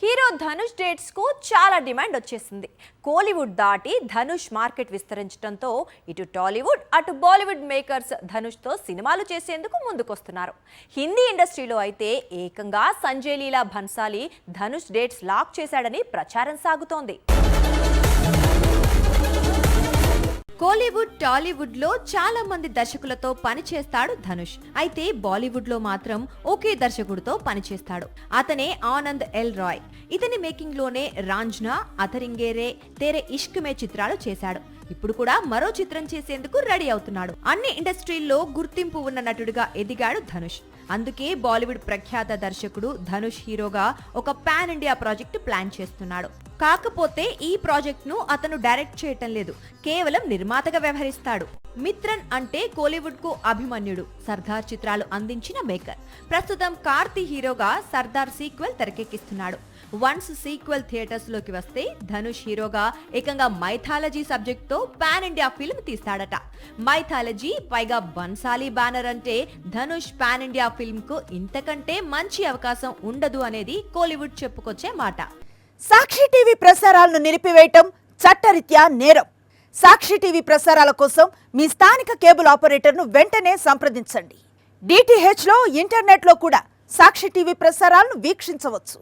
Hero Dhanush dates కు చాలా demand వచ్చేసింది. కోలీవుడ్ దాటి ధనుష్ మార్కెట్ విస్తరించడంతో ఇటు టాలీవుడ్ అటు బాలీవుడ్ మేకర్స్ ధనుష్ తో సినిమాలు చేసేందుకు ముందుకొస్తున్నారు. హిందీ ఇండస్ట్రీలో అయితే ఏకంగా సంజయ్ లీలా భన్సాలి ధనుష్ డేట్స్ లాక్ చేశాడని ప్రచారం సాగుతోంది. కోలీవుడ్ టాలీవుడ్ లో చాలా మంది దర్శకులతో పనిచేస్తాడు ధనుష్. అయితే బాలీవుడ్ లో మాత్రం ఒకే దర్శకుడితో పనిచేస్తాడు. అతనే ఆనంద్ ఎల్ రాయ్. ఇతని మేకింగ్ లోనే రాంజ్నా, అథరింగేరే, తేరే ఇష్క్ మే చిత్రాలు చేశాడు. ఇప్పుడు కూడా మరో చిత్రం చేసేందుకు రెడీ అవుతున్నాడు. అన్ని ఇండస్ట్రీల్లో గుర్తింపు ఉన్న నటుడిగా ఎదిగాడు ధనుష్. అందుకే బాలీవుడ్ ప్రఖ్యాత దర్శకుడు ధనుష్ హీరోగా ఒక పాన్ ఇండియా ప్రాజెక్ట్ ప్లాన్ చేస్తున్నాడు. కాకపోతే ఈ ప్రాజెక్ట్ ను అతను డైరెక్ట్ చేయటం లేదు, కేవలం నిర్మాతగా వ్యవహరిస్తాడు. మిత్రన్ అంటే కోలీవుడ్ కు అభిమన్యుడు, సర్దార్ చిత్రాలు అందించిన మేకర్. ప్రస్తుతం కార్తీ హీరోగా సర్దార్ సీక్వెల్ తెరకెక్కిస్తున్నాడు. వన్స్ సీక్వెల్ థియేటర్స్ లోకి వస్తే ధనుష్ హీరోగా ఏకంగా మైథాలజీ సబ్జెక్ట్ తో పాన్ ఇండియా ఫిల్మ్ తీస్తాడట. మైథాలజీ పైగా బన్సాలి బ్యానర్ అంటే ధనుష్ పాన్ ఇండియా ఫిల్మ్ కు ఇంతకంటే మంచి అవకాశం ఉండదు అనేది కోలీవుడ్ చెప్పుకొచ్చే మాట. సాక్షి టీవీ ప్రసారాలను నిలిపివేయటం చట్టరీత్యా నేరం. సాక్షి టీవీ ప్రసారాల కోసం మీ స్థానిక కేబుల్ ఆపరేటర్ను వెంటనే సంప్రదించండి. DTH లో ఇంటర్నెట్లో కూడా సాక్షి టీవీ ప్రసారాలను వీక్షించవచ్చు.